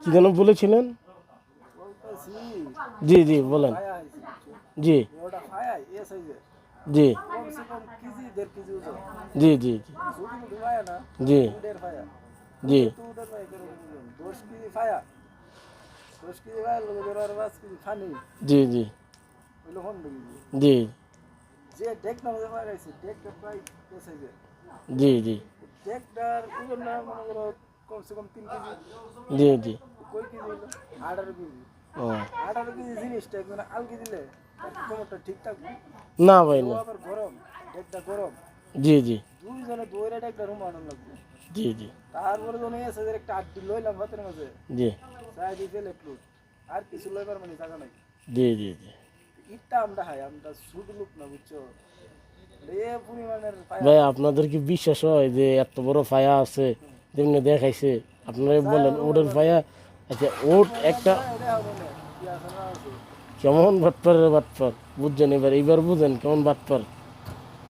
কি যেন বলেছিলেন? বলতেছি জি জি বলেন। ফায়া হয়েছে জি ওটা ফায়া এ সাইজের জি কমসে কম কেজি 1.5 কেজি ওজন জি জি ছোট মোটো ফায়া না জি উডের ফায়া জি উডে তো উডের ফায়া কেরকম ওজন 10 কেজি ফায়া 10 কেজি ফায়া লোক ধরো আর 5 কেজি ফানি জি জি হইলো 15 কেজি জি যে ডেকটা মধ্যে ফায়া গেছে ডেকটা প্রায় এ সাইজের জি জি ডেকটার ওজনটা মনে করো কমসে কম 3 কেজি জি জি কই কেজি হইলো 18 কেজি ও 18 কেজি জিনিসটা একদম আলগি দিলে তার কোমরটা ঠিক থাকবে না ভাই ও না। আবার গরম ডেকটা গরম জি জি দুইজনে দৌড়ে ডেকটা রুম আনার লাগবে জি জি তারপরে যখন এসে যে একটা আড্ডি লইলাম ভাতের মাঝে জি চাই দিয়ে ফেলে একটু আর কিছু লইবার মানে জায়গা নাই জি জি জি ইটটা আমরা হাই আমরা শুধু লোক না বুঝছো এ পরিমাণের পায়া ভাই আপনাদের কি বিশ্বাস হয় যে এত বড় ফায়া আছে যেমনি দেখাইছে? আপনারা বলেন ওটের ফায়া। আচ্ছা ওট একটা এটা হবে না কি আছে না আছে কেমন বাটপারের বাটপার বুঝছেন? এবার বুঝেন কেমন বাটপার।